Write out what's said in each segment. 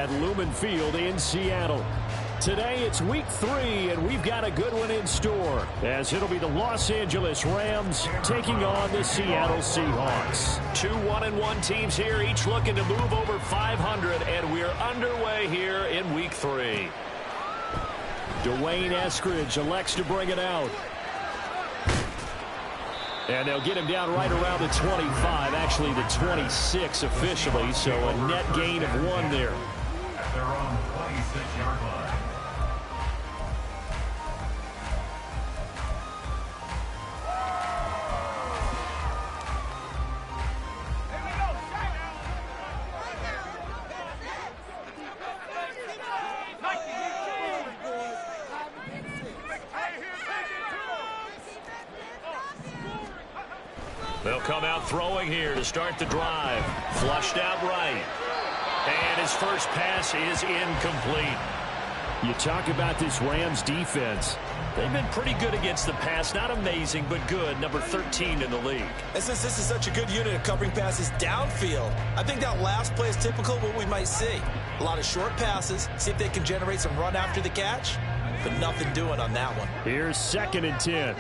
at Lumen Field in Seattle. Today it's week 3, and we've got a good one in store, as it'll be the Los Angeles Rams taking on the Seattle Seahawks. Two 1-1 teams here, each looking to move over 500, and we're underway here in week 3. Dwayne Eskridge elects to bring it out. And they'll get him down right around the 25, actually the 26 officially, so a net gain of 1 there. At their own 26-yard line. They'll come out throwing here to start the drive. Flushed out right. And his first pass is incomplete. You talk about this Rams defense. They've been pretty good against the pass. Not amazing, but good. Number 13 in the league. And since this is such a good unit of covering passes downfield, I think that last play is typical of what we might see. A lot of short passes. See if they can generate some run after the catch. But nothing doing on that one. Here's 2nd and 10.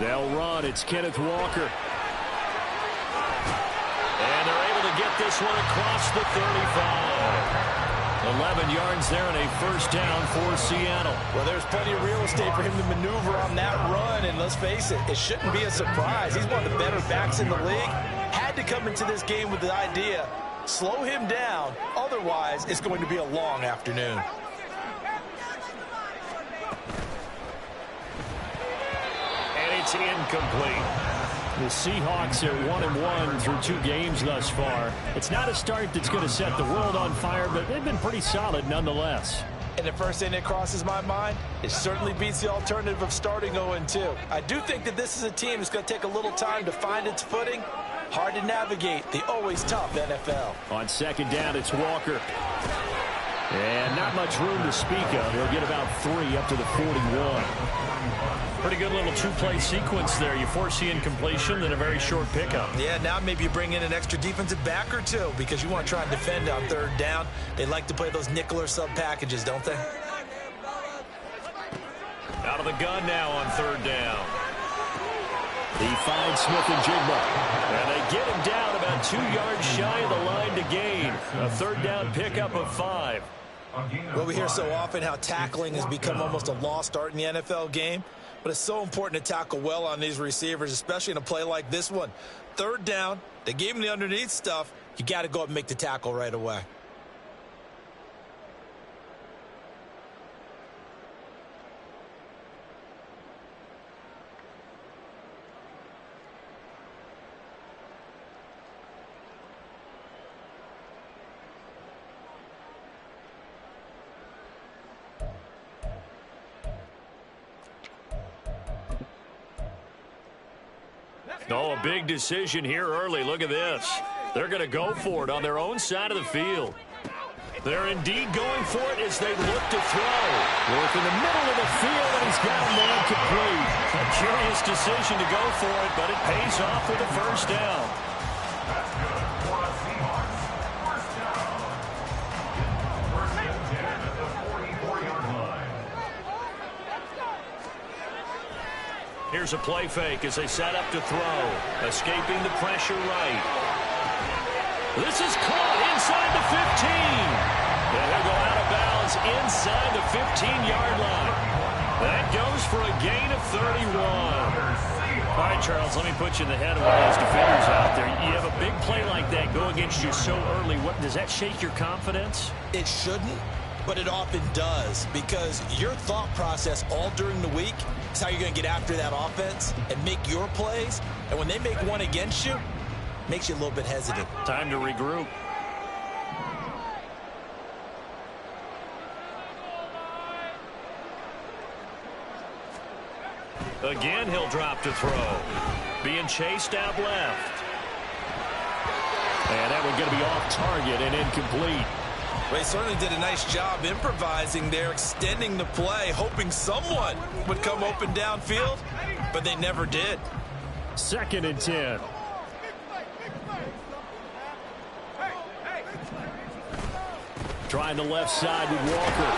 They'll run. It's Kenneth Walker. And they're able to get this one across the 35. 11 yards there and a first down for Seattle. Well, there's plenty of real estate for him to maneuver on that run. And let's face it, it shouldn't be a surprise. He's one of the better backs in the league. Had to come into this game with the idea, slow him down. Otherwise, it's going to be a long afternoon. It's incomplete. The Seahawks are 1-1 through 2 games thus far. It's not a start that's going to set the world on fire, but they've been pretty solid nonetheless. And the first thing that crosses my mind, it certainly beats the alternative of starting 0-2. I do think that this is a team that's going to take a little time to find its footing. Hard to navigate the always tough NFL. On 2nd down, it's Walker. And not much room to speak of. He'll get about 3 up to the 41. Pretty good little 2-play sequence there. You force the incompletion, then a very short pickup. Yeah, now maybe you bring in an extra defensive back or 2 because you want to try and defend on 3rd down. They like to play those nickel or sub packages, don't they? Out of the gun now on 3rd down. He finds Smith and Jigba. And they get him down about 2 yards shy of the line to gain. A 3rd down pickup of 5. Well, we hear so often how tackling has become almost a lost art in the NFL game. But it's so important to tackle well on these receivers, especially in a play like this one. 3rd down, they gave him the underneath stuff. You got to go up and make the tackle right away. Oh, a big decision here early. Look at this. They're going to go for it on their own side of the field. They're indeed going for it as they look to throw. Work in the middle of the field, and he's got a man complete. A curious decision to go for it, but it pays off with a first down. That's good for the Seahawks. First down. First and 10 at the 44-yard line. Here's a play fake as they set up to throw. Escaping the pressure right. This is caught inside the 15. And he'll go out of bounds inside the 15-yard line. That goes for a gain of 31. All right, Charles, let me put you in the head of one of those defenders out there. You have a big play like that go against you so early. What does that shake your confidence? It shouldn't, but it often does, because your thought process all during the week is how you're going to get after that offense and make your plays. And when they make one against you, it makes you a little bit hesitant. Time to regroup. Again, he'll drop to throw. Being chased out left. And that one going to be off target and incomplete. They certainly did a nice job improvising there, extending the play, hoping someone would come open downfield, but they never did. 2nd and 10. Trying the left side with Walker.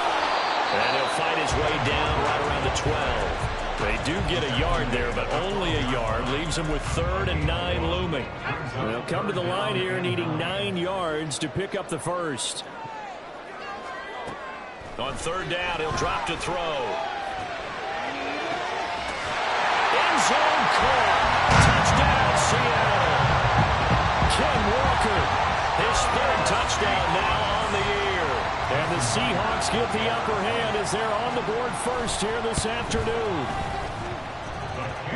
And he'll fight his way down right around the 12. They do get a yard there, but only a yard. Leaves them with 3rd and 9 looming. They'll come to the line here needing 9 yards to pick up the first. On 3rd down, he'll drop to throw. End zone caught. Touchdown, Seattle. Ken Walker, his 3rd touchdown now on the year. And the Seahawks get the upper hand as they're on the board first here this afternoon.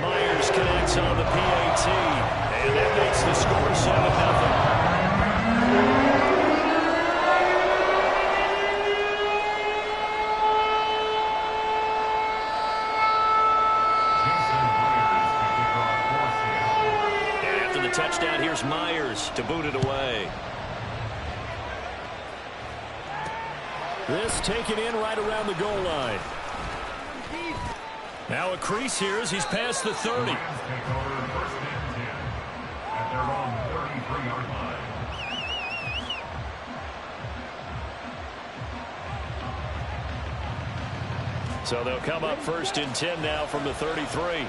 Myers connects on the PAT, and that makes the score 7-0. Touchdown, here's Myers to boot it away. This taken in right around the goal line. Now a crease here as he's past the 30. Take over 1st and 10 at their own 33-yard line. So they'll come up 1st and 10 now from the 33.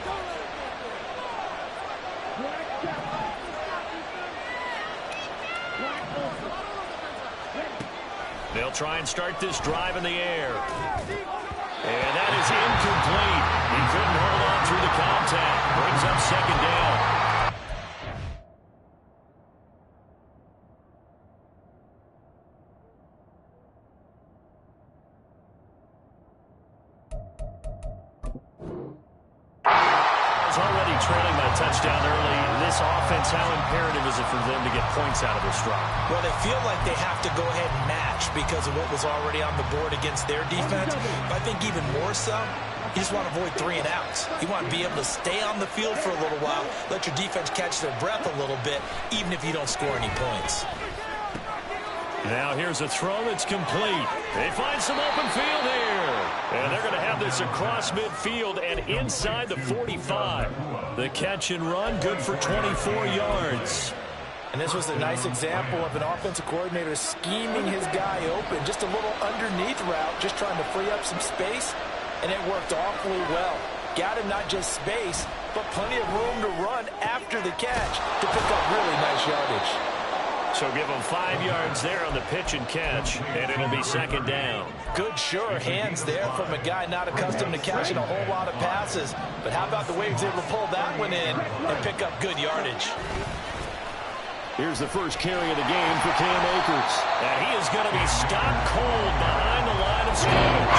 They'll try and start this drive in the air. And that is incomplete. He couldn't hold on through the contact. Brings up 2nd down. Already trailing by a touchdown early. This offense, how imperative is it for them to get points out of this drive? Well, they feel like they have to go ahead and match because of what was already on the board against their defense. But I think even more so, you just want to avoid 3 and outs. You want to be able to stay on the field for a little while, let your defense catch their breath a little bit, even if you don't score any points. Now here's a throw that's complete. They find some open field here. And they're going to have this across midfield and inside the 45. The catch and run, good for 24 yards. And this was a nice example of an offensive coordinator scheming his guy open. Just a little underneath route, just trying to free up some space. And it worked awfully well. Got him not just space, but plenty of room to run after the catch to pick up really nice yardage. So give them 5 yards there on the pitch and catch, and it'll be 2nd down. Good, sure hands there from a guy not accustomed to catching a whole lot of passes. But how about the way he was able to pull that one in and pick up good yardage? Here's the first carry of the game for Cam Akers. And he is going to be stopped cold behind the line of scrimmage.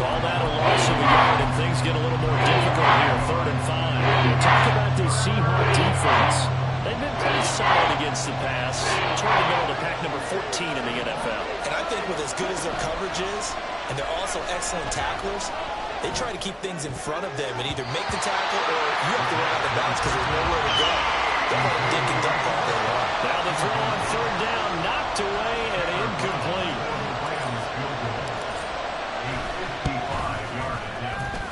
Call that a loss of a yard, and things get a little more difficult here, 3rd and 5. We'll talk about this Seahawks defense. They've been pretty solid against the pass. Toward the middle of the pack, number 14 in the NFL. And I think with as good as their coverage is, and they're also excellent tacklers, they try to keep things in front of them and either make the tackle or you have to run out of bounds because there's nowhere to go. Don't let them dink and dunk all day long. Now the throw on 3rd down, knocked away and incomplete.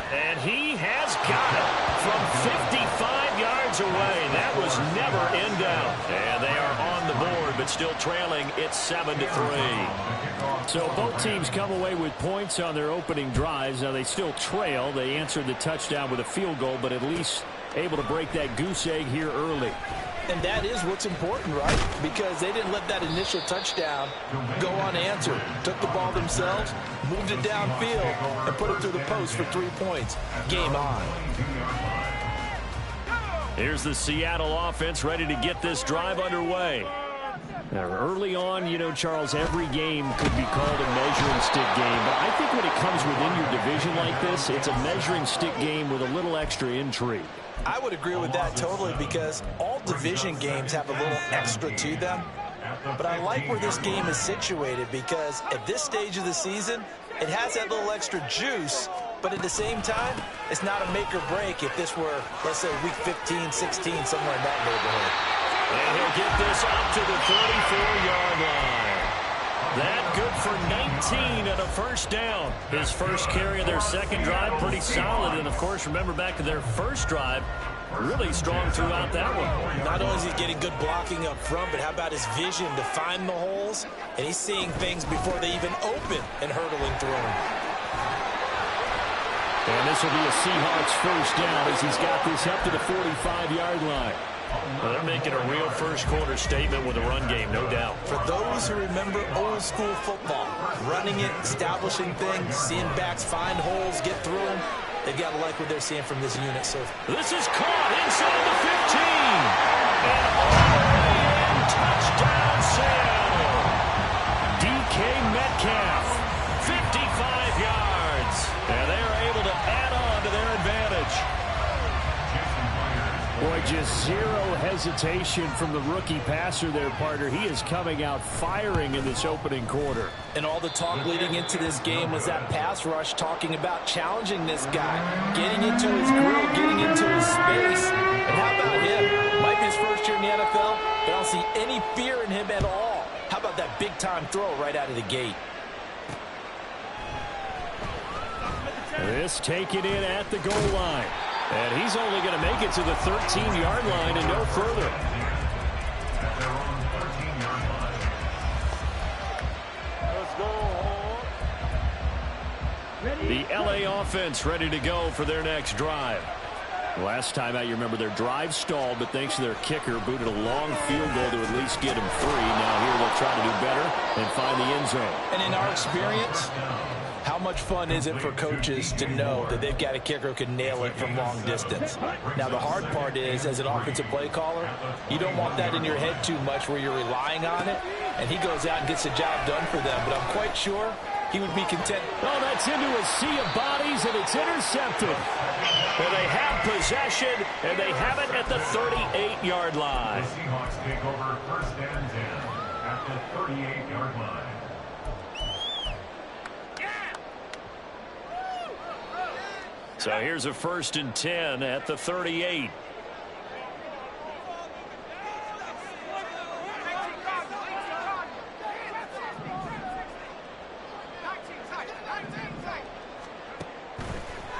And he has got it from 55 yards away. That was never in doubt. And they are on the board, but still trailing. It's 7-3. So both teams come away with points on their opening drives. Now they still trail. They answered the touchdown with a field goal, but at least able to break that goose egg here early. And that is what's important, right? Because they didn't let that initial touchdown go unanswered. Took the ball themselves, moved it downfield, and put it through the post for 3 points. Game on. Here's the Seattle offense ready to get this drive underway. Now, early on, you know, Charles, every game could be called a measuring stick game. But I think when it comes within your division like this, it's a measuring stick game with a little extra intrigue. I would agree with that totally because all division games have a little extra to them. But I like where this game is situated because at this stage of the season, it has that little extra juice. But at the same time, it's not a make or break if this were, let's say, week 15, 16, somewhere in that neighborhood. And he'll get this up to the 44-yard line. That good for 19 and a first down. His first carry of their second drive, pretty solid. And, of course, remember back to their first drive, really strong throughout that one. Not only is he getting good blocking up front, but how about his vision to find the holes? And he's seeing things before they even open and hurdling through them. And this will be a Seahawks first down as he's got this up to the 45-yard line. Well, they're making a real first-quarter statement with a run game, no doubt. For those who remember old-school football, running it, establishing things, seeing backs find holes, get through them, they've got to like what they're seeing from this unit. So this is caught inside the 15. And all the way in, touchdown, Sam. DK Metcalf, 55 yards. And they are able to add on to their advantage. boy, just zero hesitation from the rookie passer there, partner. He is coming out firing in this opening quarter. And all the talk leading into this game was that pass rush talking about challenging this guy, getting into his grill, getting into his space. And how about him? Might be his first year in the NFL, but I don't see any fear in him at all. How about that big-time throw right out of the gate? This taken in at the goal line. And he's only going to make it to the 13-yard line and no further. At their own 13-yard line. The LA offense ready to go for their next drive. Last time out, you remember their drive stalled, but thanks to their kicker, booted a long field goal to at least get him free. Now here they'll try to do better and find the end zone. And in our experience, how much fun is it for coaches to know that they've got a kicker who can nail it from long distance? Now, the hard part is, as an offensive play caller, you don't want that in your head too much where you're relying on it, and he goes out and gets the job done for them. But I'm quite sure he would be content. Oh, that's into a sea of bodies, and it's intercepted. Well, they have possession, and they have it at the 38-yard line. The Seahawks take over first and 10 at the 38-yard line. So here's a 1st and 10 at the 38.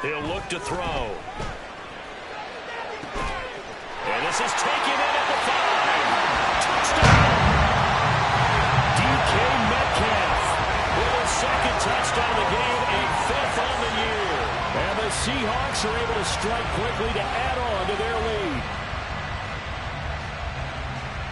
He'll look to throw. And this is taken in at the 5. Touchdown! DK Metcalf with his second touchdown of the game and 5th on the year. And the Seahawks are able to strike quickly to add on to their lead.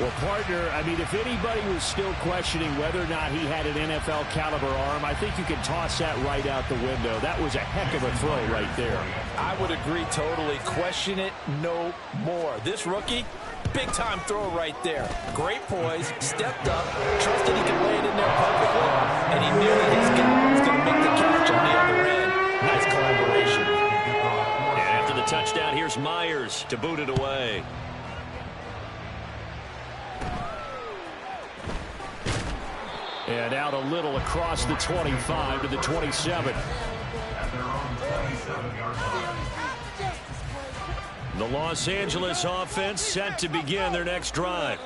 Well, partner, I mean, if anybody was still questioning whether or not he had an NFL caliber arm, I think you can toss that right out the window. That was a heck of a throw right there. I would agree totally. Question it no more. This rookie, big-time throw right there. Great poise, stepped up, trusted he could lay it in there perfectly, and he knew that his guy was going to make the catch on the other end. Nice collaboration. And after the touchdown, here's Myers to boot it away. And out a little across the 25 to the 27. At their own 27-yard line. The Los Angeles offense set to begin their next drive.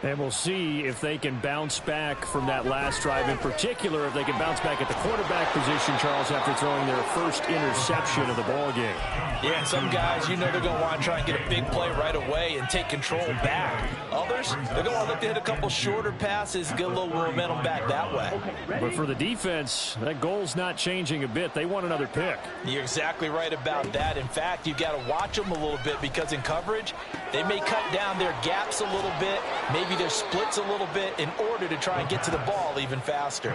And we'll see if they can bounce back from that last drive. In particular, if they can bounce back at the quarterback position, Charles, after throwing their first interception of the ball game. Yeah, and some guys, you know they're going to want to try and get a big play right away and take control back. Others, they're going to want to look to hit a couple shorter passes, get a little momentum back that way. But for the defense, that goal's not changing a bit. They want another pick. You're exactly right about that. In fact, you've got to watch them a little bit because in coverage, they may cut down their gaps a little bit, maybe their splits a little bit in order to try and get to the ball even faster.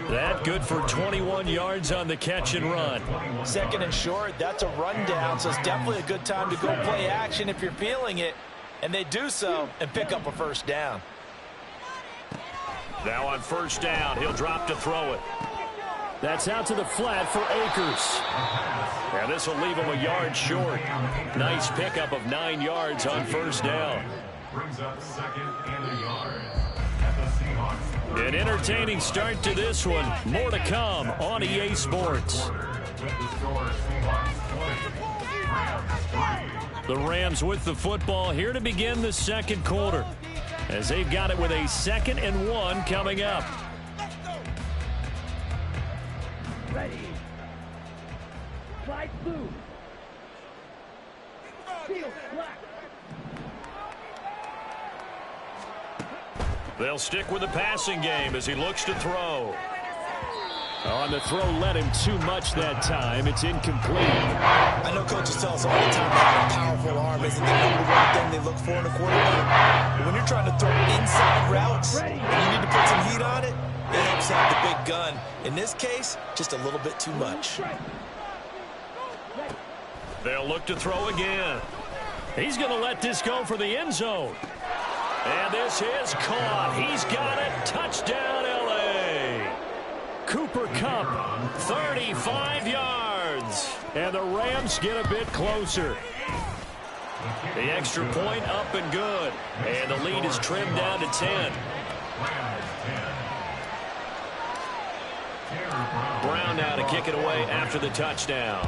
That good for 21 yards on the catch and run. 2nd and short, that's a rundown, so it's definitely a good time to go play action if you're feeling it. And they do so and pick up a first down. Now on 1st down, he'll drop to throw it. That's out to the flat for Akers. And this will leave him a yard short. Nice pickup of 9 yards on 1st down. Brings up 2nd and a yard. At the Seahawks. An entertaining start to this one. More to come on EA Sports. With the score, Seahawks 20, Rams 3. The Rams with the football here to begin the 2nd quarter, as they've got it with a 2nd and 1 coming up. Ready. Flight blue. They'll stick with the passing game as he looks to throw. On the throw led him too much that time. It's incomplete. I know coaches tell us all the time that a powerful arm isn't the number one thing they look for in a quarterback. But when you're trying to throw inside routes and you need to put some heat on it, it helps have the big gun. In this case, just a little bit too much. They'll look to throw again. He's going to let this go for the end zone. And this is caught. He's got it. Touchdown, L.A. Cooper Kupp, 35 yards. And the Rams get a bit closer. The extra point up and good. And the lead is trimmed down to 10. Brown now to kick it away after the touchdown.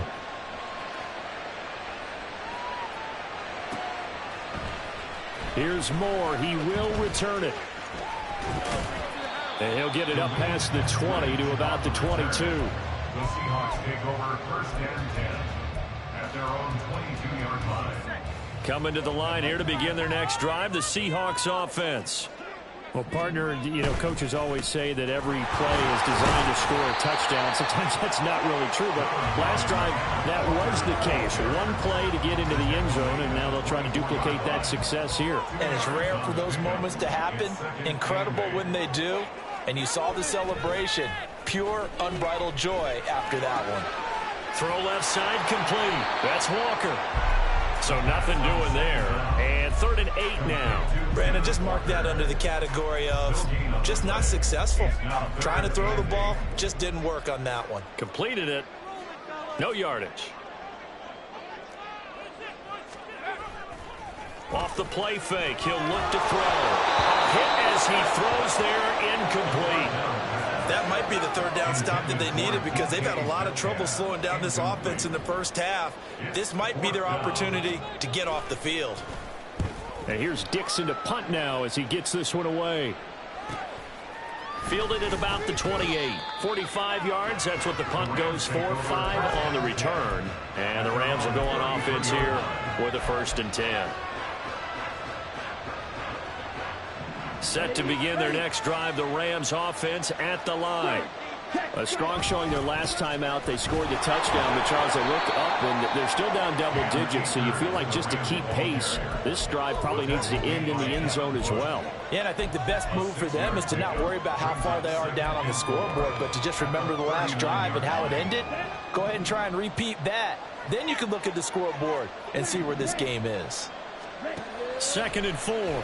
Here's Moore. He will return it. And he'll get it up past the 20 to about the 22. The Seahawks take over 1st and 10 at their own 22-yard line. Coming to the line here to begin their next drive, the Seahawks offense. Well, partner, coaches always say that every play is designed to score a touchdown. Sometimes that's not really true, but last drive, that was the case. One play to get into the end zone, and now they'll try to duplicate that success here. And it's rare for those moments to happen. Incredible when they do. And you saw the celebration. Pure, unbridled joy after that one. Throw left side complete. That's Walker. So nothing doing there. And 3rd and 8 now. Brandon, just mark that under the category of just not successful. Trying to throw the ball, just didn't work on that one. Completed it. No yardage. Off the play fake, he'll look to throw. A hit as he throws there, incomplete. That might be the 3rd down stop that they needed because they've had a lot of trouble slowing down this offense in the first half. This might be their opportunity to get off the field. And here's Dixon to punt now as he gets this one away. Fielded at about the 28. 45 yards, that's what the punt goes for. 5 on the return. And the Rams will go on offense here with a 1st and 10. Set to begin their next drive, the Rams offense at the line. A strong showing their last time out. They scored the touchdown, but Charles, they looked up and they're still down double digits, so you feel like just to keep pace, this drive probably needs to end in the end zone as well. Yeah, and I think the best move for them is to not worry about how far they are down on the scoreboard, but to just remember the last drive and how it ended. Go ahead and try and repeat that. Then you can look at the scoreboard and see where this game is. 2nd and 4.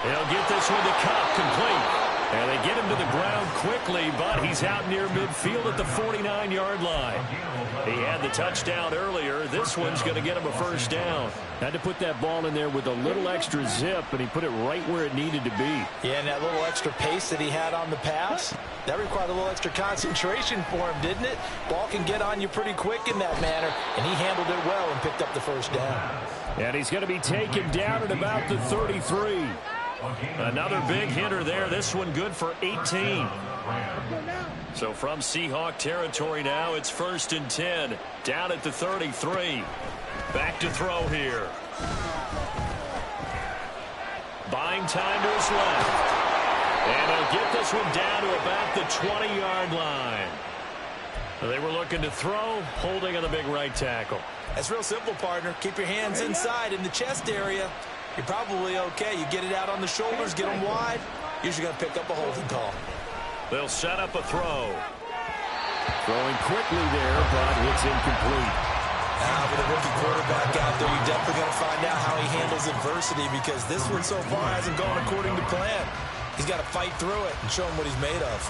He'll get this one to Kupp, complete. And they get him to the ground quickly, but he's out near midfield at the 49-yard line. He had the touchdown earlier. This one's going to get him a 1st down. Had to put that ball in there with a little extra zip, and he put it right where it needed to be. Yeah, and that little extra pace that he had on the pass, that required a little extra concentration for him, didn't it? Ball can get on you pretty quick in that manner, and he handled it well and picked up the 1st down. And he's going to be taken down at about the 33. Another big hitter there. This one good for 18. So from Seahawk territory now, it's 1st and 10. Down at the 33. Back to throw here. Buying time to his left. And he'll get this one down to about the 20-yard line. They were looking to throw, holding on the big right tackle. That's real simple, partner. Keep your hands inside in the chest area. You're probably okay. You get it out on the shoulders, get them wide. Usually going to pick up a holding call. They'll set up a throw. Throwing quickly there, but it's incomplete. With a rookie quarterback out there, you're definitely going to find out how he handles adversity because this one so far hasn't gone according to plan. He's got to fight through it and show him what he's made of.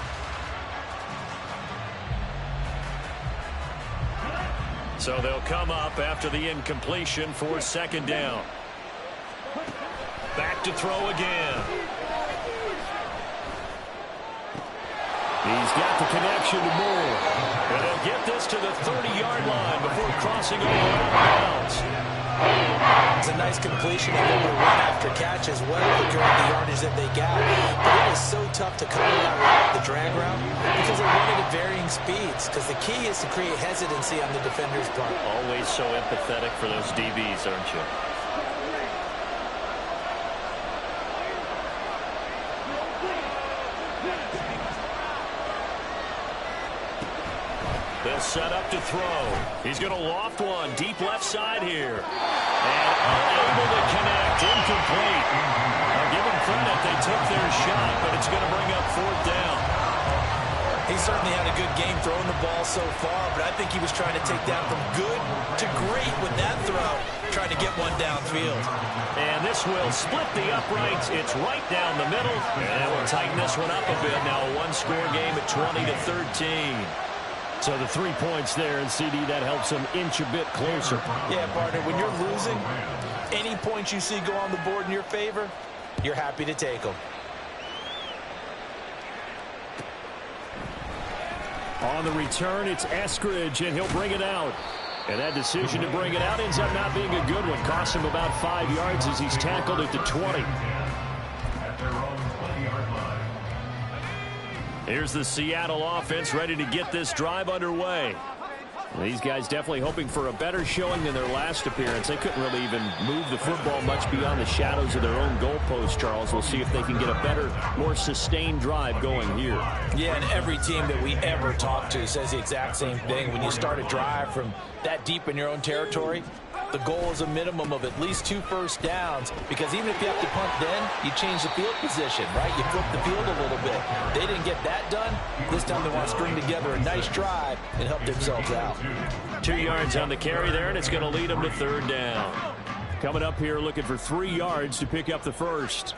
So they'll come up after the incompletion for 2nd down. Back to throw again. He's got the connection to Moore. And he'll get this to the 30-yard line before crossing over out of bounds. It's a nice completion and able to run after catch as well to go the yardage that they got. But it was so tough to cover that route, the drag route, because they run it at varying speeds. Because the key is to create hesitancy on the defender's part. Always so empathetic for those DBs, aren't you? They'll set up to throw. He's going to loft one deep left side here. And unable to connect. Incomplete. I'll give them credit. They took their shot, but it's going to bring up fourth down. He certainly had a good game throwing the ball so far, but I think he was trying to take that from good to great with that throw, trying to get one downfield. And this will split the uprights. It's right down the middle. And we'll tighten this one up a bit. Now a one-score game at 20-13. So the 3 points there, and CD, that helps them inch a bit closer. Yeah, partner, when you're losing, any points you see go on the board in your favor, you're happy to take them. On the return, it's Eskridge, and he'll bring it out. And that decision to bring it out ends up not being a good one. Costs him about 5 yards as he's tackled at the 20. Here's the Seattle offense ready to get this drive underway. These guys definitely hoping for a better showing than their last appearance. They couldn't really even move the football much beyond the shadows of their own goalpost, Charles. We'll see if they can get a better, more sustained drive going here. Yeah, and every team that we ever talk to says the exact same thing. When you start a drive from that deep in your own territory, the goal is a minimum of at least 2 first downs, because even if you have to punt then, you change the field position, right? You flip the field a little bit. They didn't get that done. This time they want to string together a nice drive and help themselves out. 2 yards on the carry there, and it's going to lead them to third down. Coming up here looking for 3 yards to pick up the first.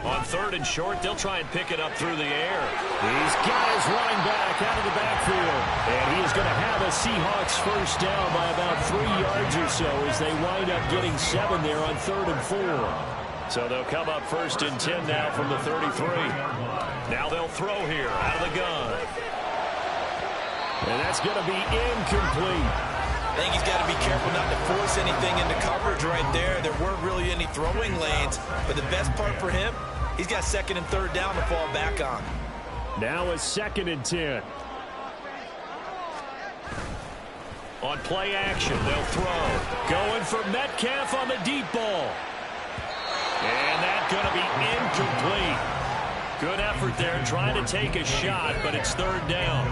On third and short, they'll try and pick it up through the air. He's got his running back out of the backfield. And he is going to have a Seahawks first down by about 3 yards or so as they wind up getting 7 there on third and 4. So they'll come up first and 10 now from the 33. Now they'll throw here out of the gun. And that's going to be incomplete. I think he's got to be careful not to force anything into coverage right there. There weren't really any throwing lanes, but the best part for him, he's got second and third down to fall back on. Now a second and 10. On play action, they'll throw. Going for Metcalf on the deep ball. And that's going to be incomplete. Good effort there, trying to take a shot, but it's third down.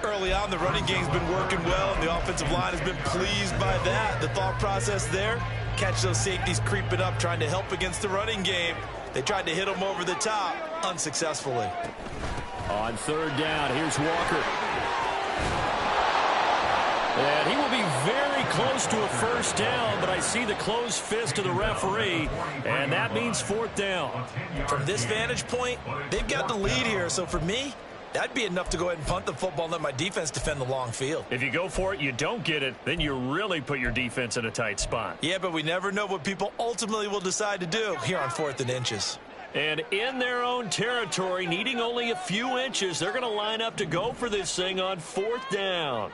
Early on, the running game's been working well, and the offensive line has been pleased by that. The thought process there, catch those safeties creeping up, trying to help against the running game. They tried to hit them over the top, unsuccessfully. On third down, here's Walker. And he will be very close to a first down, but I see the closed fist of the referee, and that means fourth down. From this vantage point, they've got the lead here, so for me, that'd be enough to go ahead and punt the football and let my defense defend the long field. If you go for it, you don't get it, then you really put your defense in a tight spot. Yeah, but we never know what people ultimately will decide to do here on 4th and inches. And in their own territory, needing only a few inches, they're going to line up to go for this thing on fourth down.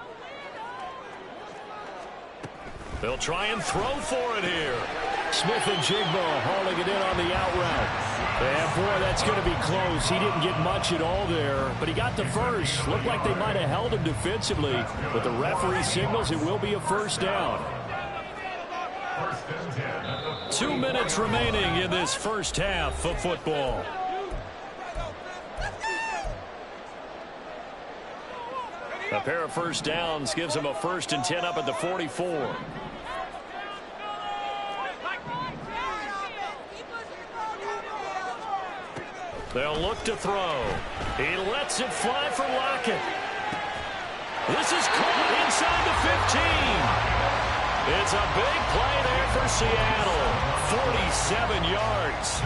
They'll try and throw for it here. Smith and Jigba hauling it in on the out route. And, boy, that's going to be close. He didn't get much at all there, but he got the first. Looked like they might have held him defensively, but the referee signals it will be a first down. 2 minutes remaining in this first half of football. A pair of first downs gives them a 1st and 10 up at the 44. They'll look to throw. He lets it fly for Lockett. This is caught inside the 15. It's a big play there for Seattle. 47 yards.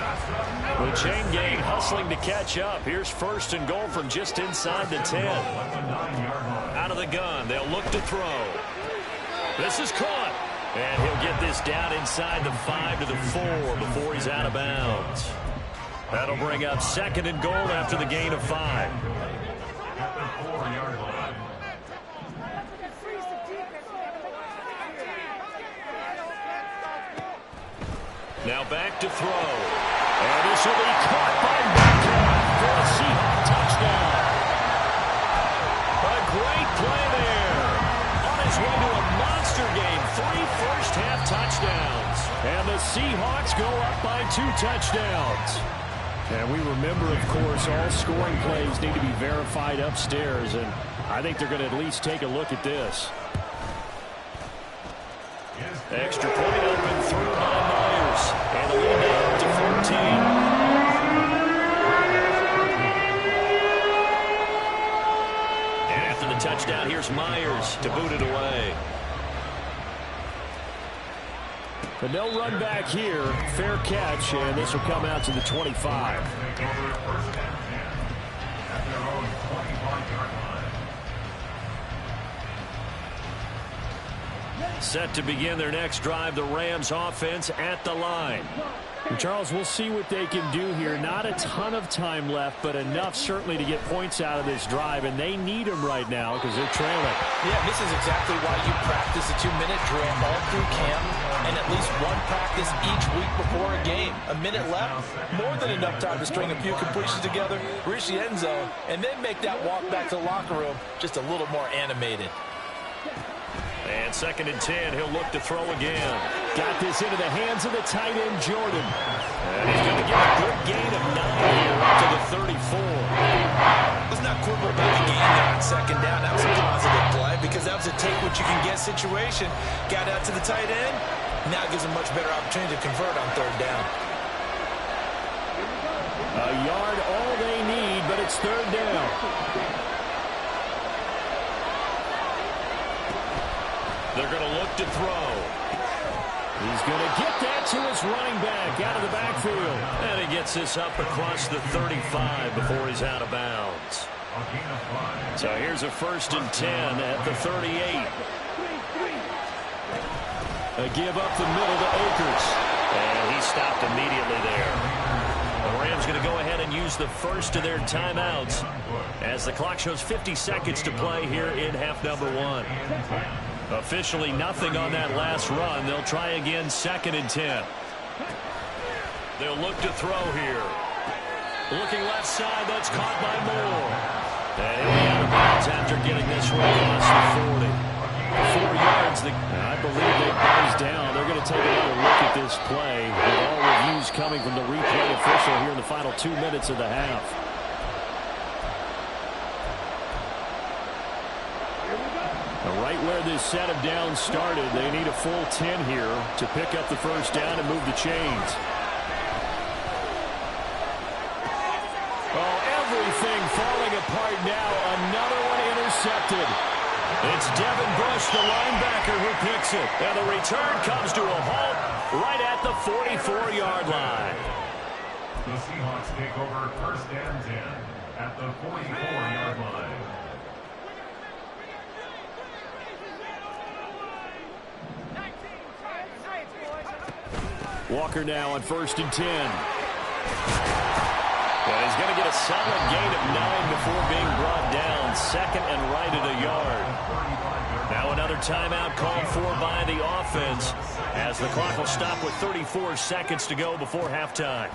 The chain gang hustling to catch up. Here's 1st and goal from just inside the 10. Out of the gun. They'll look to throw. This is caught. And he'll get this down inside the 5 to the 4 before he's out of bounds. That'll bring up 2nd and goal after the gain of 5. At the 4-yard line. Now back to throw. And this will be caught by Metcalf for a Seahawks touchdown. A great play there. On his way to a monster game. 3 first-half touchdowns. And the Seahawks go up by 2 touchdowns. And we remember, of course, all scoring plays need to be verified upstairs. And I think they're going to at least take a look at this. Extra point open through by Myers. And the lead down to 14. And after the touchdown, here's Myers to boot it away. But no run back here. Fair catch, and this will come out to the 25. Set to begin their next drive, the Rams offense at the line. And Charles, we'll see what they can do here. Not a ton of time left, but enough certainly to get points out of this drive, and they need them right now because they're trailing. Yeah, this is exactly why you practice a 2-minute drill all through camp and at least one practice each week before a game. A minute left, more than enough time to string a few completions together, reach the end zone, and then make that walk back to the locker room just a little more animated. And 2nd and 10, he'll look to throw again. Got this into the hands of the tight end, Jordan. And he's going to get a good gain of 9 here up to the 34. Let's not quibble about the gain there on 2nd down. That was a positive play because that was a take-what-you-can-get situation. Got out to the tight end. Now it gives him much better opportunity to convert on 3rd down. A yard all they need, but it's 3rd down. They're going to look to throw. He's going to get that to his running back out of the backfield. And he gets this up across the 35 before he's out of bounds. So here's a 1st and 10 at the 38. A give up the middle to Akers. And he stopped immediately there. The Rams going to go ahead and use the first of their timeouts as the clock shows 50 seconds to play here in half number 1. Officially nothing on that last run. They'll try again 2nd and 10. They'll look to throw here. Looking left side, that's caught by Moore. And he'll be out of bounds after getting this one across the 40. 4 yards. I believe they buzz down. They're going to take another look at this play with all reviews coming from the replay official here in the final 2 minutes of the half. Right where this set of downs started, they need a full 10 here to pick up the 1st down and move the chains. Oh, everything falling apart now. Another one intercepted. It's Devin Bush, the linebacker, who picks it. And the return comes to a halt right at the 44-yard line. The Seahawks take over 1st and 10 at the 44-yard line. Walker now on 1st and 10. Well, he's going to get a solid gain of 9 before being brought down. 2nd and right at a yard. Now another timeout called for by the offense as the clock will stop with 34 seconds to go before halftime.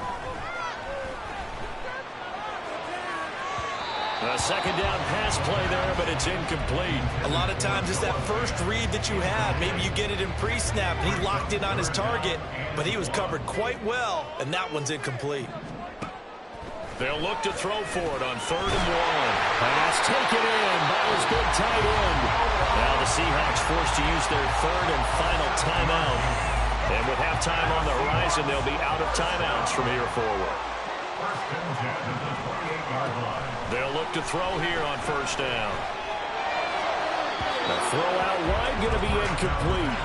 A 2nd down pass play there, but it's incomplete. A lot of times it's that first read that you have. Maybe you get it in pre-snap, and he locked in on his target, but he was covered quite well, and that one's incomplete. They'll look to throw for it on 3rd and 1. Pass taken in by his big tight end. Now the Seahawks forced to use their 3rd and final timeout. And with halftime on the horizon, they'll be out of timeouts from here forward. 1st and 10 at the 28-yard line. They'll look to throw here on 1st down. The throw out wide going to be incomplete.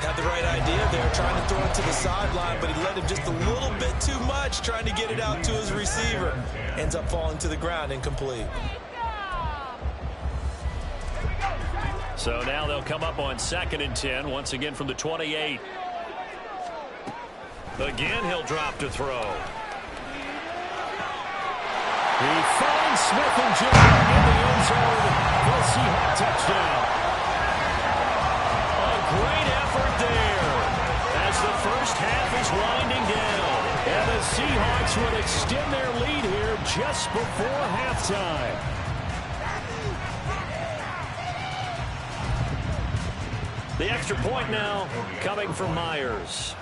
Had the right idea there, trying to throw it to the sideline, but he let him just a little bit too much, trying to get it out to his receiver. Ends up falling to the ground, incomplete. So now they'll come up on 2nd and 10, once again from the 28. Again, he'll drop to throw. He finds Smith and Jr. in the end zone for a Seahawks touchdown. A great effort there as the first half is winding And the Seahawks will extend their lead here just before halftime. The extra point now coming from Myers.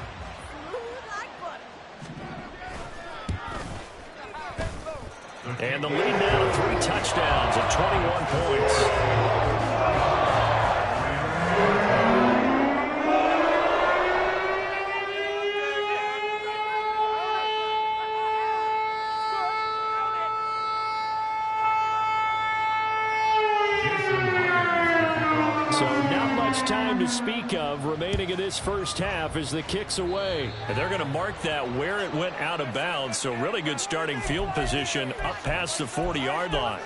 And the lead now to 3 touchdowns and 21 points. Time to speak of remaining in this first half as the kick's away. And they're going to mark that where it went out of bounds, so really good starting field position up past the 40-yard line.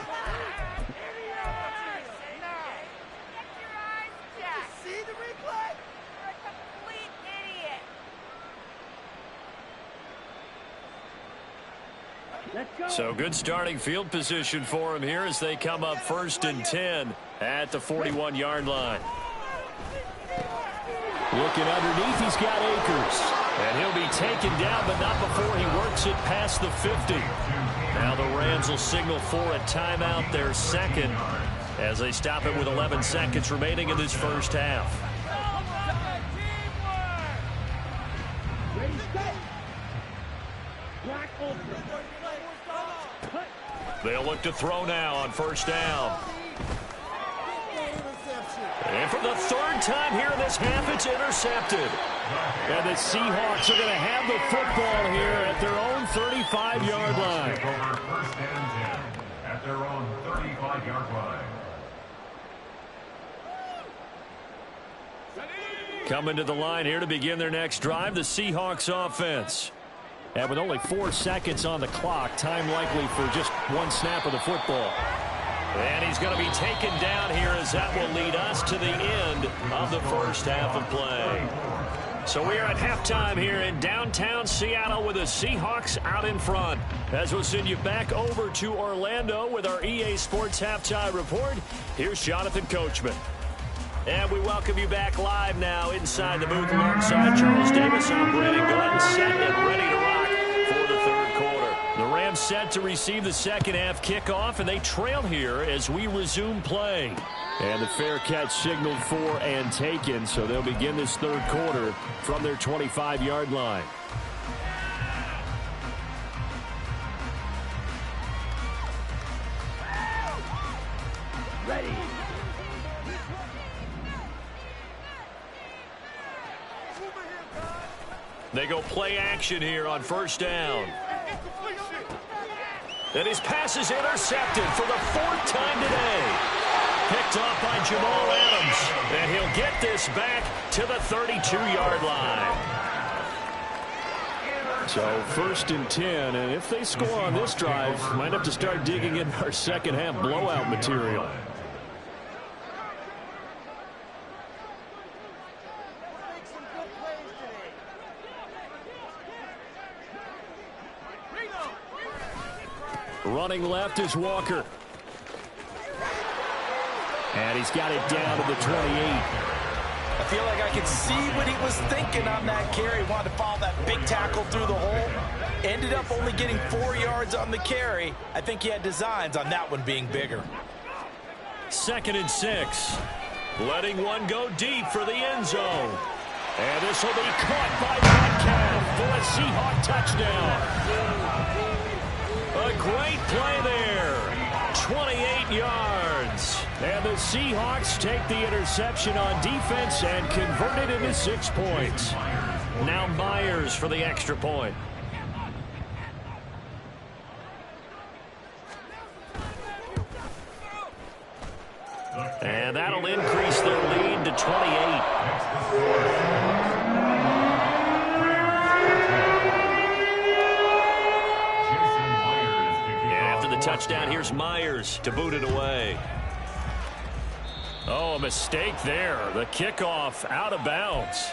So good starting field position for him here as they come up 1st and 10 at the 41-yard line. Looking underneath, he's got Akers. And he'll be taken down, but not before he works it past the 50. Now the Rams will signal for a timeout, their second, as they stop it with 11 seconds remaining in this first half. They'll look to throw now on 1st down. And for the 3rd time here in this half, it's intercepted. And the Seahawks are going to have the football here at their own 35-yard line. 1st and 10 at their own 35-yard line. Coming to the line here to begin their next drive, the Seahawks offense. And with only 4 seconds on the clock, time likely for just 1 snap of the football. And he's going to be taken down here as that will lead us to the end of the first half of play. So we are at halftime here in downtown Seattle with the Seahawks out in front. As we'll send you back over to Orlando with our EA Sports Halftime Report, here's Jonathan Coachman. And we welcome you back live now inside the booth alongside Charles Davis. I'm Brandon Glenn, set and ready to rock for the 3rd quarter. The Rams set to receive the second half kickoff, and they trail here as we resume play. And the fair catch signaled for and taken, so they'll begin this 3rd quarter from their 25-yard line. Ready. They go play action here on 1st down. And his pass is intercepted for the 4th time today. Picked off by Jamal Adams. And he'll get this back to the 32-yard line. So 1st and 10. And if they score on this drive, might have to start digging in our second half blowout material. Running left is Walker. And he's got it down to the 28. I feel like I could see what he was thinking on that carry. Wanted to follow that big tackle through the hole. Ended up only getting 4 yards on the carry. I think he had designs on that one being bigger. 2nd and 6. Letting one go deep for the end zone. And this will be caught by Metcalf for a Seahawk touchdown. A great play there. 28 yards. And the Seahawks take the interception on defense and convert it into 6 points. Now Myers for the extra point. And that'll increase their lead to 28. Touchdown. Here's Myers to boot it away. Oh, a mistake there. The kickoff out of bounds.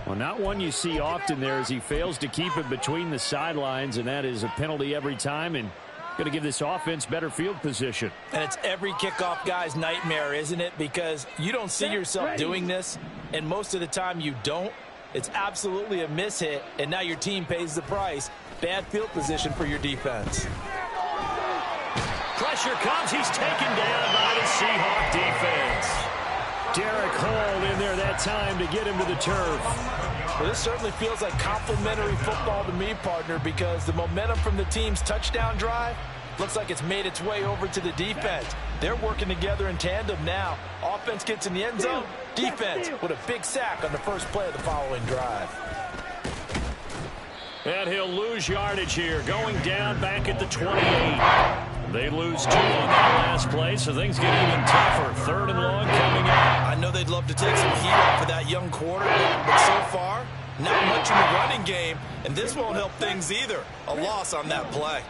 Well, not one you see often there as he fails to keep it between the sidelines, and that is a penalty every time and going to give this offense better field position. And it's every kickoff guy's nightmare, isn't it? Because you don't see yourself doing this, and most of the time you don't. It's absolutely a mishit, and now your team pays the price. Bad field position for your defense. Pressure comes. He's taken down by the Seahawk defense. Derek Hall in there that time to get him to the turf. Well, this certainly feels like complimentary football to me, partner, because the momentum from the team's touchdown drive looks like it's made its way over to the defense. They're working together in tandem now. Offense gets in the end zone. Defense with a big sack on the first play of the following drive. And he'll lose yardage here, going down back at the 28. They lose 2 on that last play, so things get even tougher. 3rd and long coming up. I know they'd love to take some heat off of that young quarterback, but so far, not much in the running game, and this won't help things either. A loss on that play.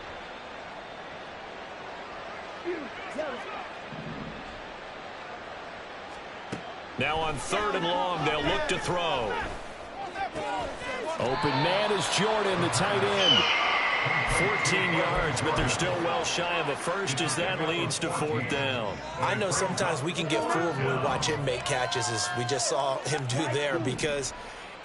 Now on 3rd and long, they'll look to throw. Open man is Jordan, the tight end. 14 yards, but they're still well shy of a first as that leads to 4th down. I know sometimes we can get fooled when we watch him make catches, as we just saw him do there, because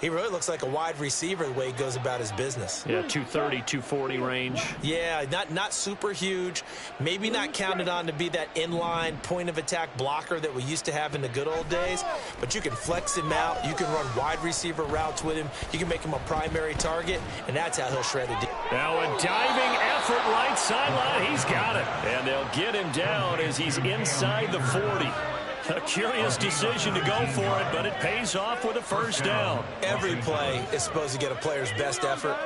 he really looks like a wide receiver the way he goes about his business. Yeah, 230, 240 range. Yeah, not super huge. Maybe not counted on to be that inline point-of-attack blocker that we used to have in the good old days, but you can flex him out. You can run wide receiver routes with him. You can make him a primary target, and that's how he'll shred it. Now a diving effort right sideline. He's got it. And they'll get him down as he's inside the 40. A curious decision to go for it, but it pays off with a 1st down. Every play is supposed to get a player's best effort,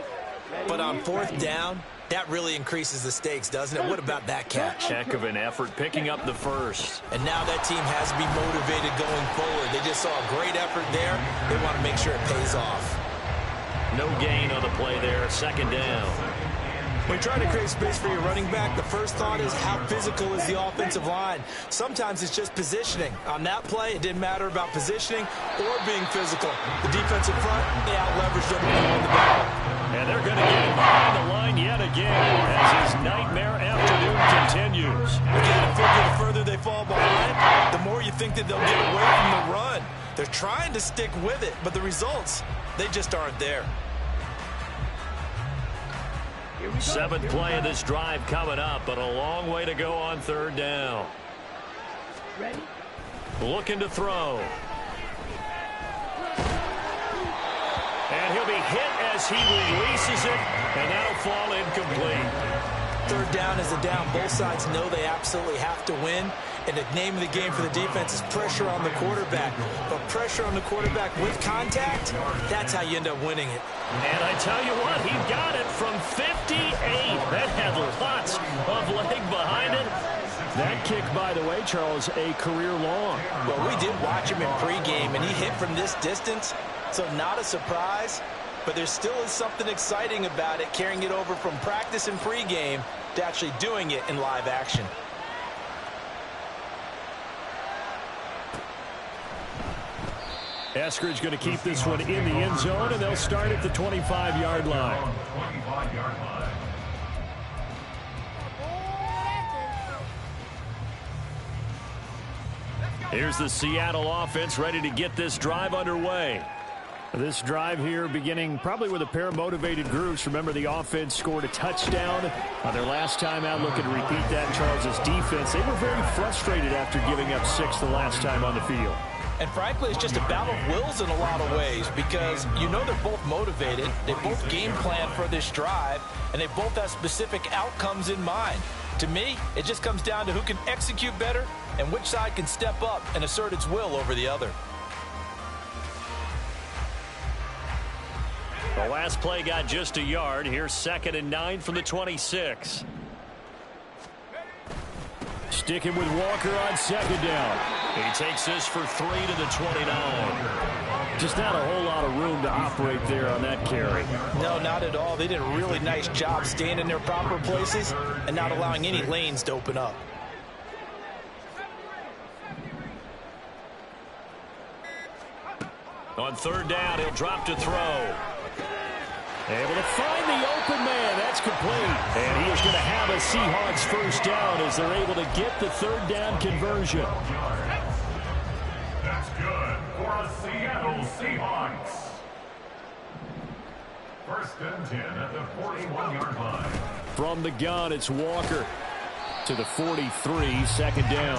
but on 4th down, that really increases the stakes, doesn't it? What about that catch? Heck of an effort, picking up the 1st. And now that team has to be motivated going forward. They just saw a great effort there. They want to make sure it pays off. No gain on the play there, 2nd down. When you're trying to create space for your running back, the first thought is how physical is the offensive line. Sometimes it's just positioning. On that play, it didn't matter about positioning or being physical. The defensive front, they out-leveraged them on the back. And they're going to get him behind the line yet again as his nightmare afternoon continues. Again, I figure the further they fall behind, the more you think that they'll get away from the run. They're trying to stick with it, but the results, they just aren't there. 7th play of this drive coming up, but a long way to go on 3rd down. Ready? Looking to throw. And he'll be hit as he releases it, and that'll fall incomplete. 3rd down is a down. Both sides know they absolutely have to win. And the name of the game for the defense is pressure on the quarterback. But pressure on the quarterback with contact, that's how you end up winning it. And I tell you what, he got it from 58. That had lots of leg behind it. That kick, by the way, Charles, a career long. Well, we did watch him in pregame, and he hit from this distance, so not a surprise. But there still is something exciting about it, carrying it over from practice and pregame to actually doing it in live action. Eskridge going to keep this one in the end zone, and they'll start at the 25-yard line. 25-yard line. Here's the Seattle offense ready to get this drive underway. This drive here beginning probably with a pair of motivated groups. Remember, the offense scored a touchdown on their last time out. Looking to repeat that. Charles's defense, they were very frustrated after giving up 6 the last time on the field. And frankly, it's just a battle of wills in a lot of ways, because you know they're both motivated, they both game plan for this drive, and they both have specific outcomes in mind. To me, it just comes down to who can execute better and which side can step up and assert its will over the other. The last play got just a yard. Here's 2nd and 9 from the 26. Sticking with Walker on 2nd down. He takes this for 3 to the 29. Just not a whole lot of room to operate there on that carry. No, not at all. They did a really nice job staying in their proper places and not allowing any lanes to open up. On 3rd down, he'll drop to throw. Able to find the open man. That's complete. And he is going to have a Seahawks 1st down as they're able to get the 3rd down conversion. That's good for the Seattle Seahawks. 1st and 10 at the 41-yard line. From the gun, it's Walker to the 43, second down.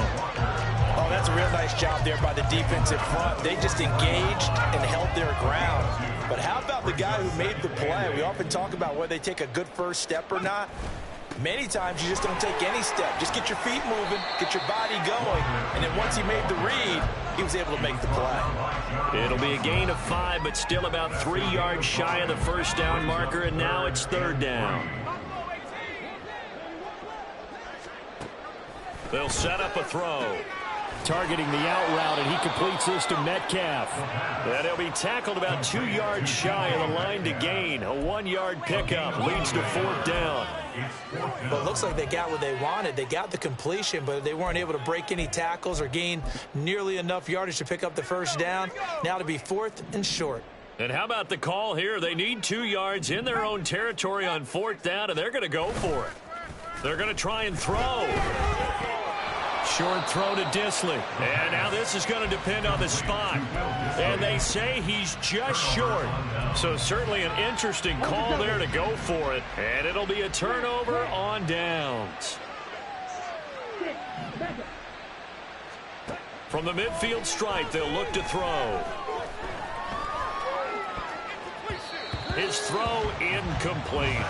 Oh, that's a real nice job there by the defensive front. They just engaged and held their ground. But how about the guy who made the play? We often talk about whether they take a good first step or not. Many times you just don't take any step. Just get your feet moving, get your body going, and then once he made the read, he was able to make the play. It'll be a gain of 5, but still about 3 yards shy of the first down marker, and now it's third down. They'll set up a throw. Targeting the out route, and he completes this to Metcalf. And he'll be tackled about 2 yards shy of the line to gain. A 1-yard pickup leads to fourth down. Well, it looks like they got what they wanted. They got the completion, but they weren't able to break any tackles or gain nearly enough yardage to pick up the first down. Now to be fourth and short. And how about the call here? They need 2 yards in their own territory on fourth down, and they're going to go for it. They're going to try and throw. Short throw to Dissly. And now this is going to depend on the spot. And they say he's just short. So certainly an interesting call there to go for it. And it'll be a turnover on downs. From the midfield stripe, they'll look to throw. His throw incomplete.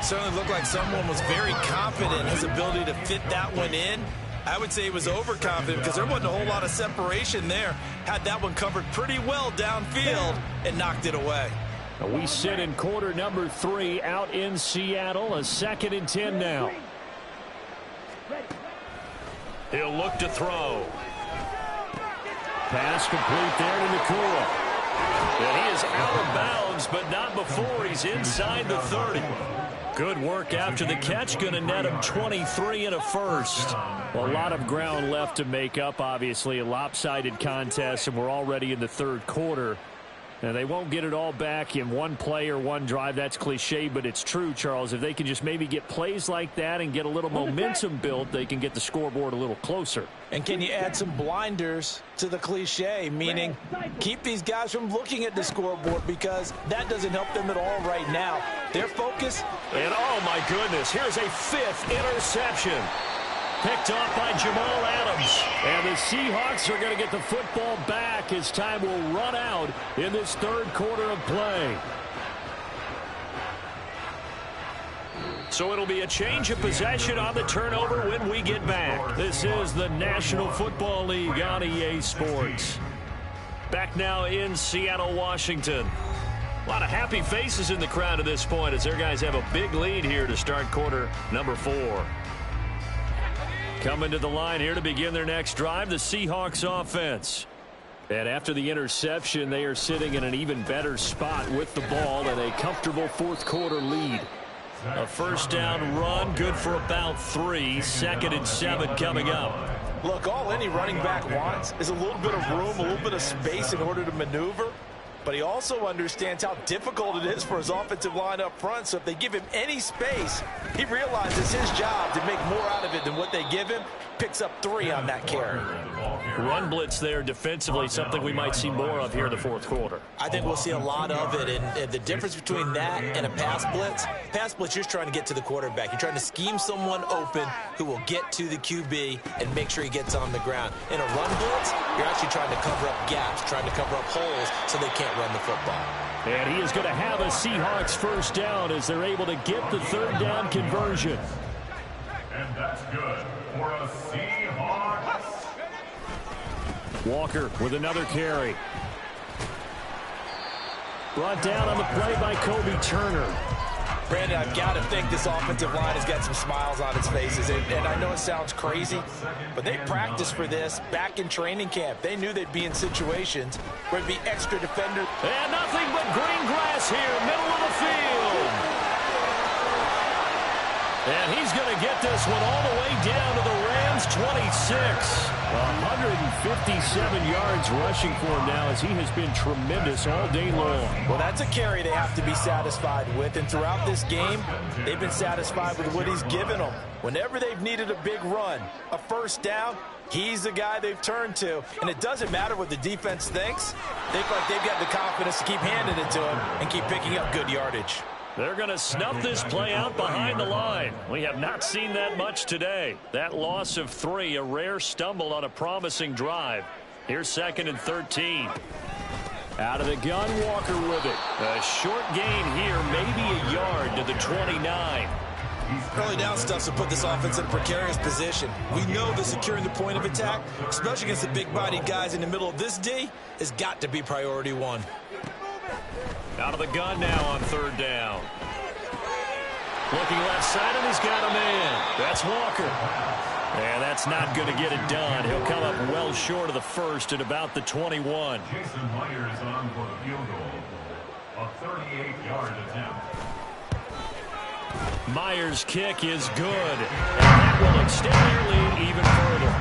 Certainly looked like someone was very confident in his ability to fit that one in. I would say he was overconfident because there wasn't a whole lot of separation there. Had that one covered pretty well downfield and knocked it away. We sit in quarter number 3 out in Seattle. A 2nd and 10 now. He'll look to throw. Pass complete there to Nakua. And he is out of bounds, but not before he's inside the 30. Good work after the catch. Going to net him 23 and a first. Well, a lot of ground left to make up, obviously. A lopsided contest, and we're already in the third quarter. Now, they won't get it all back in one play or one drive. That's cliche, but it's true, Charles. If they can just maybe get plays like that and get a little momentum built, they can get the scoreboard a little closer. And can you add some blinders to the cliche, meaning keep these guys from looking at the scoreboard because that doesn't help them at all right now. Their focus. And, oh, my goodness, here's a 5th interception. Picked off by Jamal Adams. And the Seahawks are going to get the football back as time will run out in this third quarter of play. So it'll be a change of possession on the turnover when we get back. This is the National Football League on EA Sports. Back now in Seattle, Washington. A lot of happy faces in the crowd at this point as their guys have a big lead here to start quarter number 4. Coming to the line here to begin their next drive, the Seahawks offense. And after the interception, they are sitting in an even better spot with the ball and a comfortable fourth quarter lead. A first down run, good for about 3. 2nd and 7 coming up. Look, all any running back wants is a little bit of room, a little bit of space in order to maneuver. But he also understands how difficult it is for his offensive line up front. So if they give him any space, he realizes his job to make more out of it than what they give him. Picks up 3 on that carry. Run blitz there defensively, something we might see more of here in the fourth quarter. I think we'll see a lot of it. And the difference between that and a pass blitz, you're trying to get to the quarterback. You're trying to scheme someone open who will get to the QB and make sure he gets on the ground. In a run blitz, you're actually trying to cover up gaps, trying to cover up holes so they can't run the football. And he is going to have a Seahawks first down as they're able to get the third down conversion. And that's good for a Seahawks. Walker with another carry. Brought down on the play by Kobe Turner. Brandon, I've got to think this offensive line has got some smiles on its faces. And I know it sounds crazy, but they practiced for this back in training camp. They knew they'd be in situations where it'd be extra defenders. And nothing but green grass here, middle of the field. And he's going to get this one all the way down to the Rams' 26. 157 yards rushing for him now as he has been tremendous all day long. Well, that's a carry they have to be satisfied with. And throughout this game, they've been satisfied with what he's given them. Whenever they've needed a big run, a first down, He's the guy they've turned to, and it doesn't matter what the defense thinks. They feel like they've got the confidence to keep handing it to him and keep picking up good yardage. They're going to snuff this play out behind the line. We have not seen that much today. That loss of 3, a rare stumble on a promising drive. Here's 2nd and 13. Out of the gun, Walker with it. A short gain here, maybe a yard to the 29. Early down stuff to put this offense in a precarious position. We know that securing the point of attack, especially against the big-bodied guys in the middle of this D, has got to be priority 1. Out of the gun now on 3rd down. Looking left side, and he's got a man. That's Walker. And that's not going to get it done. He'll come up well short of the first at about the 21. Jason Myers on for the field goal. A 38-yard attempt. Myers' kick is good. And that will extend their lead even further.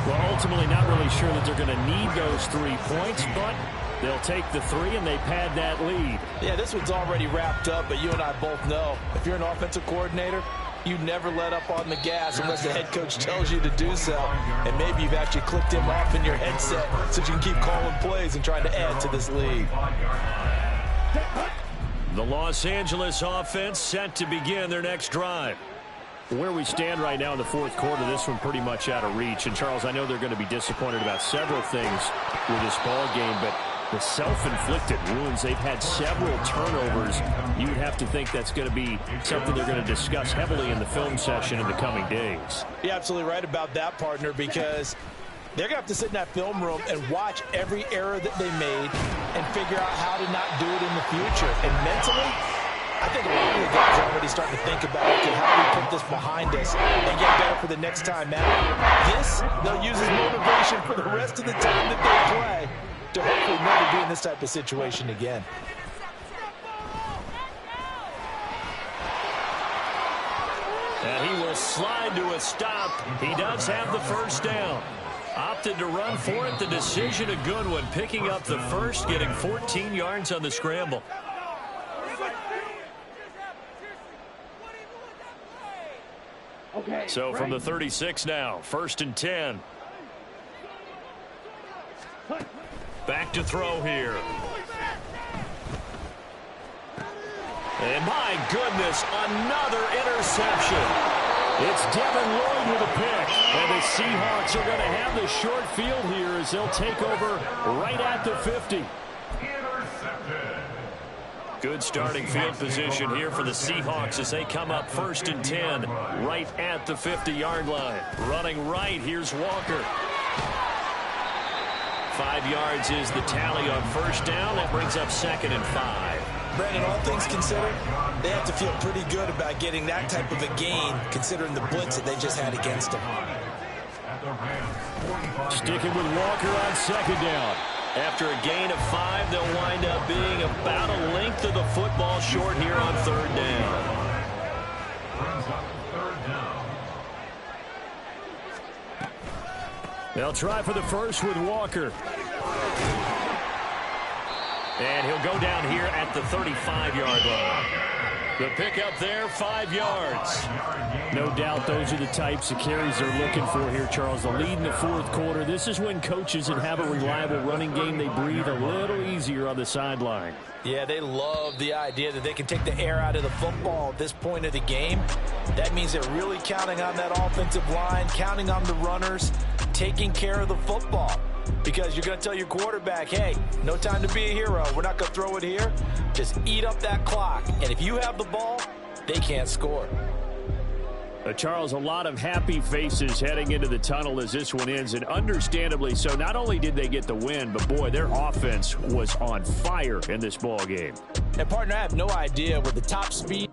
Well, ultimately not really sure that they're going to need those 3 points, but they'll take the 3 and they pad that lead. Yeah, this one's already wrapped up, but you and I both know if you're an offensive coordinator, you never let up on the gas unless the head coach tells you to do so. And maybe you've actually clicked him off in your headset so you can keep calling plays and trying to add to this lead. The Los Angeles offense set to begin their next drive. Where we stand right now in the 4th quarter, this one pretty much out of reach. And, Charles, I know they're going to be disappointed about several things with this ball game, but the self-inflicted wounds, they've had several turnovers. You'd have to think that's going to be something they're going to discuss heavily in the film session in the coming days. You're absolutely right about that, partner, because they're going to have to sit in that film room and watch every error that they made and figure out how to not do it in the future. And mentally, I think a lot of the guys are already starting to think about, okay, how do we put this behind us and get better for the next time out? This, they'll use as motivation for the rest of the time that they play to hopefully never be in this type of situation again. And he will slide to a stop. He does have the first down. Opted to run for it. The decision a good one. Picking up the first, getting 14 yards on the scramble. Okay. So from the 36 now, 1st and 10. Back to throw here. And my goodness, another interception. It's Devin Lloyd with a pick. And the Seahawks are going to have the short field here as they'll take over right at the 50. Intercepted. Good starting field position here for the Seahawks as they come up 1st and 10 right at the 50-yard line. Running right, here's Walker. 5 yards is the tally on 1st down. That brings up 2nd and 5. Brandon, all things considered, they have to feel pretty good about getting that type of a gain considering the blitz that they just had against them. Sticking with Walker on 2nd down. After a gain of 5, they'll wind up being about a length of the football short here on 3rd down. They'll try for the first with Walker. And he'll go down here at the 35-yard line. The pickup there, 5 yards. No doubt those are the types of carries they're looking for here, Charles. The lead in the 4th quarter. This is when coaches that have a reliable running game, they breathe a little easier on the sideline. Yeah, they love the idea that they can take the air out of the football at this point of the game. That means they're really counting on that offensive line, counting on the runners, taking care of the football. Because you're going to tell your quarterback, hey, no time to be a hero. We're not going to throw it here. Just eat up that clock. And if you have the ball, they can't score. Charles, a lot of happy faces heading into the tunnel as this one ends, and understandably so. Not only did they get the win, but, boy, their offense was on fire in this ball game. And, partner, I have no idea with the top speed.